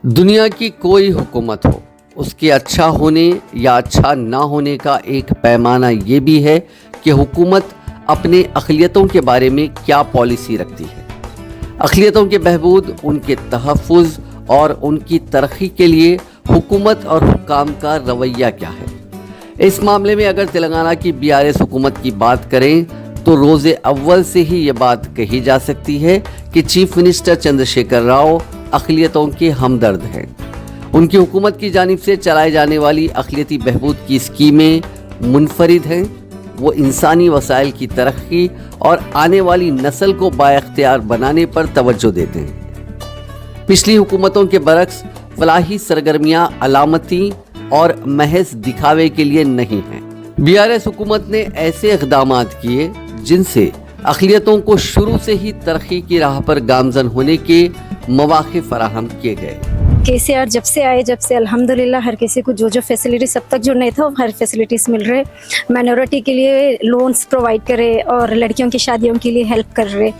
दुनिया की कोई हुकूमत हो, उसके अच्छा होने या अच्छा ना होने का एक पैमाना ये भी है कि हुकूमत अपने अक़लियतों के बारे में क्या पॉलिसी रखती है। अक़लियतों के बहबूद, उनके तहफ़्फ़ुज़ और उनकी तरक्की के लिए हुकूमत और हुक्काम का रवैया क्या है। इस मामले में अगर तेलंगाना की BRS हुकूमत की बात करें तो रोज़े अव्वल से ही ये बात कही जा सकती है कि चीफ मिनिस्टर चंद्रशेखर राव अक़लियतों के हमदर्द हैं। उनकी हुकूमत की जानिब से चलाई जाने वाली अक़लियती बहबूद की स्कीमें मुनफरिद हैं। वो इंसानी वसाइल की तरक्की और आने वाली नस्ल को बाइख्तियार बनाने पर तवज्जो देते हैं। पिछली हुकूमतों के बरक्स फलाही सरगर्मियाँ अलामती और महज दिखावे के लिए नहीं हैं। BRS हुकूमत ने ऐसे इक़दामात किए जिनसे अक़लियतों को शुरू से ही तरक्की की राह पर गामज़न होने के मौक़े फराहम किए गए। KCR जब से अल्हम्दुलिल्लाह हर किसी को जो फैसिलिटी सब तक जो नहीं था हर फैसिलिटीज़ मिल रहे। माइनॉरिटी के लिए लोन्स प्रोवाइड करे और लड़कियों की शादियों के लिए हेल्प कर रहे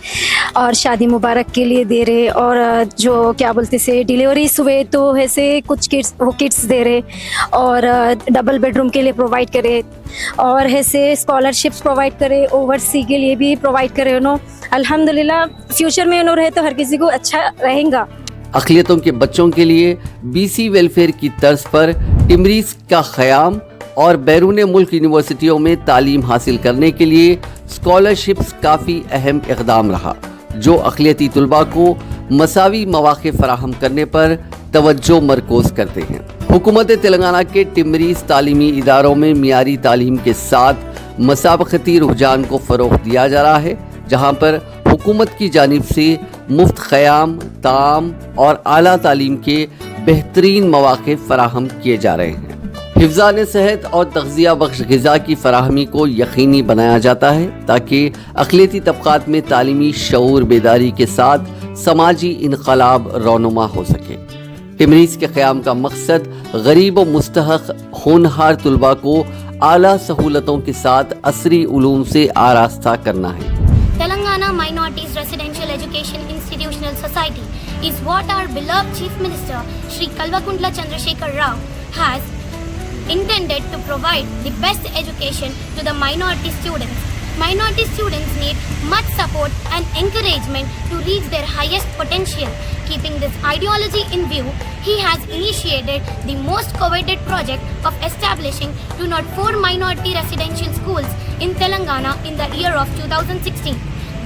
और शादी मुबारक के लिए दे रहे और जो क्या बोलते से डिलीवरीज हुए तो ऐसे कुछ किट्स दे रहे और डबल बेडरूम के लिए प्रोवाइड करे और ऐसे स्कॉलरशिप्स प्रोवाइड करे, ओवरसी के लिए भी प्रोवाइड करे। अल्हम्दुलिल्लाह फ्यूचर में रहे तो हर किसी को अच्छा रहेगा। अक़लियतों के बच्चों के लिए BC वेलफेयर की तर्ज पर टिमरीज का क़याम और बैरून मुल्क यूनिवर्सिटियों में तालीम हासिल करने के लिए स्कॉलरशिप्स काफ़ी अहम इक़दाम रहा, जो अक़लियती तुलबा को मसावी मौक़े फराहम करने पर तवज्जो मरकूज़ करते हैं। हुकूमत तेलंगाना के टिमरीज तालीमी इदारों में मियारी तालीम के साथ मसाबक़ती रुझान को फ़रोग़ दिया जा रहा है, जहाँ पर हुकूमत की जानिब से मुफ्त क़याम, ताम और आला तालीम के बेहतरीन मौक़े फराहम किए जा रहे हैं। हिफ़्ज़ान सेहत और तग़ज़िया बख्श ग़िज़ा की फ़राहमी को यकीनी बनाया जाता है ताकि अक़लियती तबक़ात में तालीमी शऊर बेदारी के साथ समाजी इनक़लाब रौनुमा हो सके। टिमरीज़ के क़याम का मकसद गरीब व मुस्तहक़ होनहार तुलबा को आला सहूलतों के साथ असरी उलूम से आरास्ता करना है। Telangana Minorities Residential Education Institutional Society is what our beloved Chief Minister Shri Kalvakuntla Chandrasekhar Rao has intended to provide the best education to the minority students. Minority students need much support and encouragement to reach their highest potential. Keeping this ideology in view, he has initiated the most coveted project of establishing 204 minority residential schools in Telangana in the year of 2016.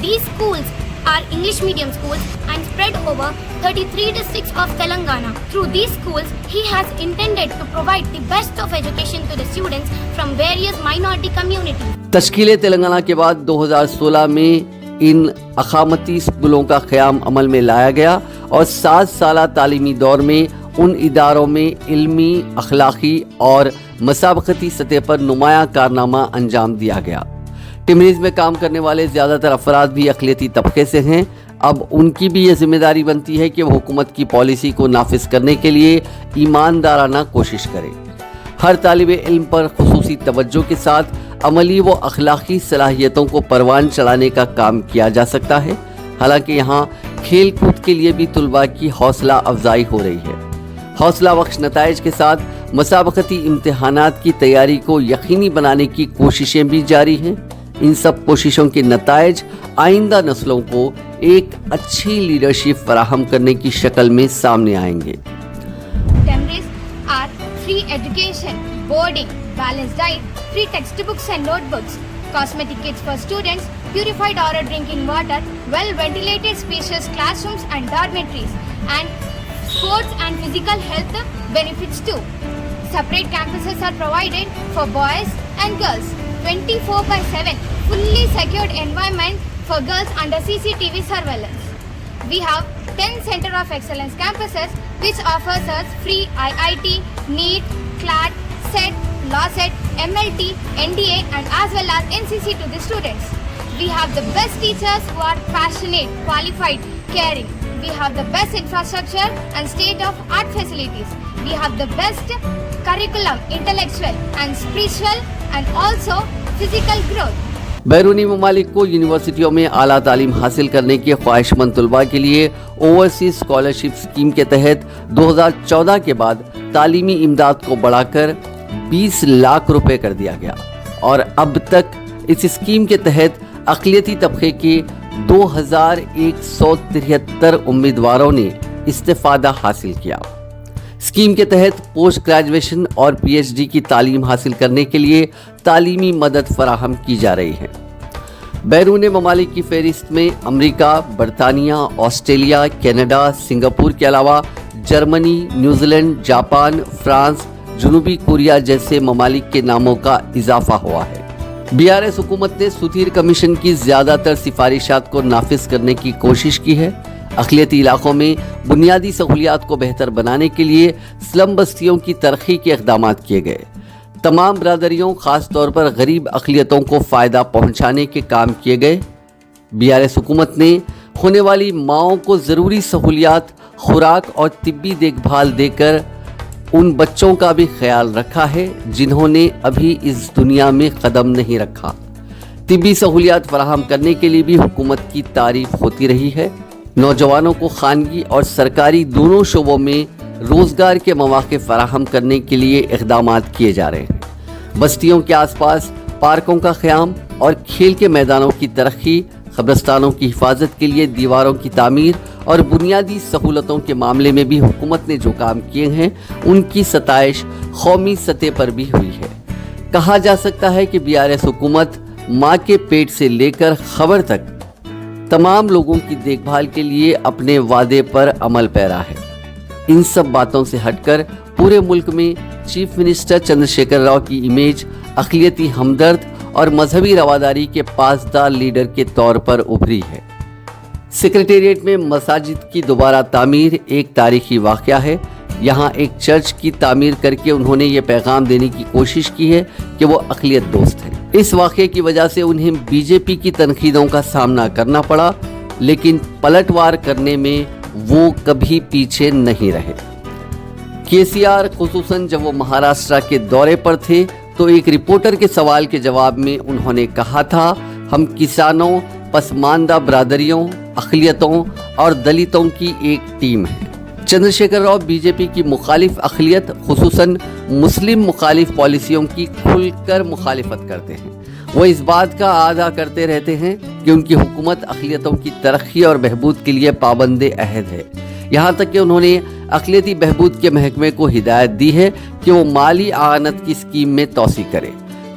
These schools are English medium schools and spread over 33 districts of Telangana. Through these schools, he has intended to provide the best of education to the students from various minority communities. तश्कील Telangana के बाद 2016 में इन अक़ामती स्कूलों का क़याम अमल में लाया गया और 7 साला तालीमी दौर में उन इदारों में इल्मी, अखलाक़ी और मसाबक़ती सतह पर नुमाया कारनामा अंजाम दिया गया। टिमरीज़ में काम करने वाले ज़्यादातर अफराद भी अक़लियती तबक़े से हैं। अब उनकी भी ये ज़िम्मेदारी बनती है कि वो हुकूमत की पॉलिसी को नाफिज करने के लिए ईमानदाराना कोशिश करें। हर तालिब इल्म पर खुसूसी तवज्जो के साथ अमली व अखलाक़ी सलाहियतों को परवान चढ़ाने का काम किया जा सकता है। हालांकि यहाँ खेल कूद के लिए भी तुलबा की हौसला अफजाई हो रही है। हौसला बख्श नताइज के साथ मसाबक़ती इम्तिहानात की तैयारी को यकीनी बनाने की कोशिशें भी जारी हैं। इन सब कोशिशों के नताइज आइंदा नस्लों को एक अच्छी लीडरशिप फराहम करने की शक्ल में सामने आएंगे। Free education, boarding, balanced diet, free textbooks and notebooks, cosmetic kits for students, purified oral drinking water, well-ventilated spacious classrooms and dormitories, and sports and physical health benefits too. Separate campuses are provided for boys and girls, 24/7, fully secured environment for girls under CCTV surveillance. We have 10 Center of Excellence campuses which offers us free IIT, NEET, CLAT, SET, LAWCET, MLT, NDA and as well as NCC to the students. We have the best teachers who are passionate, qualified, caring. We have the best infrastructure and state-of-art facilities. We have the best curriculum, intellectual and spiritual and also physical growth. बैरूनी ममालिक को यूनिवर्सिटियों में आला तालीम हासिल करने के ख्वाहिशमंद तलबा के लिए ओवरसीज स्कॉलरशिप स्कीम के तहत 2014 के बाद तालीमी इमदाद को बढ़ाकर 20 लाख रुपए कर दिया गया और अब तक इस स्कीम के तहत अक़लियती तबके के 2173 उम्मीदवारों ने इस्तिफ़ादा हासिल किया। स्कीम के तहत पोस्ट ग्रेजुएशन और पीएचडी की तालीम हासिल करने के लिए तालीमी मदद फराहम की जा रही है। बैरून ममालिक की फहरिस्त में अमेरिका, बरतानिया, ऑस्ट्रेलिया, कनाडा, सिंगापुर के अलावा जर्मनी, न्यूजीलैंड, जापान, फ्रांस, जनूबी कोरिया जैसे ममालिक के नामों का इजाफा हुआ है। बीआरएस हुकूमत ने सुथीर कमीशन की ज़्यादातर सिफारिशात को नाफिज करने की कोशिश की है। अक़लियती इलाकों में बुनियादी सहूलियात को बेहतर बनाने के लिए स्लम बस्तियों की तरक्की के इक़दाम किए गए। तमाम बरादरियों ख़ास तौर पर गरीब अक़लियतों को फ़ायदा पहुँचाने के काम किए गए। बीआरएस हुकूमत ने होने वाली माओं को ज़रूरी सहूलियात, खुराक और तिब्बी देखभाल देकर उन बच्चों का भी ख्याल रखा है जिन्होंने अभी इस दुनिया में कदम नहीं रखा। तिब्बी सहूलियात फराहम करने के लिए भी हुकूमत की तारीफ होती रही है। नौजवानों को खानगी और सरकारी दोनों शोबों में रोज़गार के मौके फराहम करने के लिए इक़दाम किए जा रहे हैं। बस्तियों के आसपास पार्कों का क़याम और खेल के मैदानों की तरक्की, कब्रिस्तानों की हिफाजत के लिए दीवारों की तामीर और बुनियादी सहूलतों के मामले में भी हुकूमत ने जो काम किए हैं उनकी सताइश कौमी सतह पर भी हुई है। कहा जा सकता है कि बीआरएस हुकूमत माँ के पेट से लेकर खबर तक तमाम लोगों की देखभाल के लिए अपने वादे पर अमल पैरा है। इन सब बातों से हटकर पूरे मुल्क में चीफ मिनिस्टर चंद्रशेखर राव की इमेज अक़लियती हमदर्द और मजहबी रवादारी के पासदार लीडर के तौर पर उभरी है। सेक्रेटेरिएट में मसाजिद की दोबारा तामीर एक तारीखी वाक़या है। यहाँ एक चर्च की तामीर करके उन्होंने ये पैगाम देने की कोशिश की है कि वो अक़लियत दोस्त हैं। इस वाक़े की वजह से उन्हें बीजेपी की तनकीदों का सामना करना पड़ा, लेकिन पलटवार करने में वो कभी पीछे नहीं रहे। केसीआर खुसूसन जब वो महाराष्ट्र के दौरे पर थे तो एक रिपोर्टर के सवाल के जवाब में उन्होंने कहा था, हम किसानों, पसमानदा बरादरियों, अक़लियतों और दलितों की एक टीम है। चंद्रशेखर राव बीजेपी की मुखालिफ अक़लियत खुसूसन मुस्लिम मुखालिफ पॉलिसियों की खुलकर मुखालिफत करते हैं। वो इस बात का आदा करते रहते हैं कि उनकी हुकूमत अक़लियतों की तरक्की और बहबूद के लिए पाबंद अहद है। यहाँ तक कि उन्होंने अक़लियती बहबूद के महकमे को हिदायत दी है कि वो माली आनत की स्कीम में तोसी करे।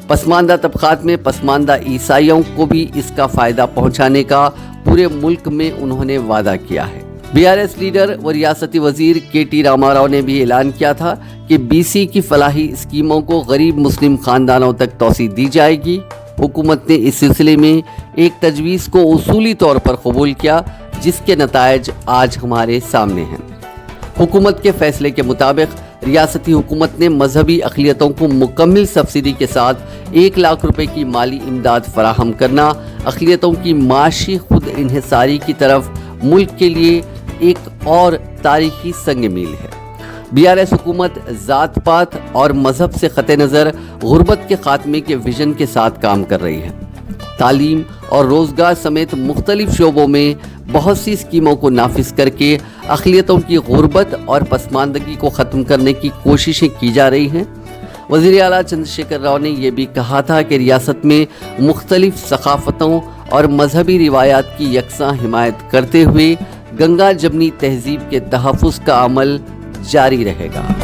पसमानदा तबक़ात में पसमानदा ईसाइयों को भी इसका फ़ायदा पहुँचाने का पूरे मुल्क में उन्होंने वादा किया है। बीआरएस लीडर व रियासती वजीर के.टी. रामाराव ने भी ऐलान किया था कि बीसी की फलाही स्कीमों को गरीब मुस्लिम खानदानों तक तोसी दी जाएगी। हुकूमत ने इस सिलसिले में एक तजवीज़ को उसूली तौर पर कबूल किया, जिसके नतायज आज हमारे सामने हैं। हुकूमत के फैसले के मुताबिक रियासती हुकूमत ने मजहबी अक़लियतों को मुकम्मल सब्सिडी के साथ 1 लाख रुपए की माली इमदाद फराहम करना अक़लियतों की माशी खुद इन्हिसारी की तरफ मुल्क के लिए एक और तारीखी संग मील है। बीआरएस हुकूमत ज़ात पात और मजहब से क़ते नज़र गुर्बत के ख़ात्मे के विजन के साथ काम कर रही है। तालीम और रोज़गार समेत मुख्तलिफ शोबों में बहुत सी स्कीमों को नाफिज करके अक़लियतों की गुर्बत और पसमानदगी को ख़त्म करने की कोशिशें की जा रही हैं। वज़ीर आला चंद्रशेखर राव ने यह भी कहा था कि रियासत में मुख्तलिफ सकाफ़तों और मजहबी रिवायात की यकसां हिमायत करते हुए गंगा जमनी तहजीब के तहफ़्फ़ुज़ का अमल जारी रहेगा।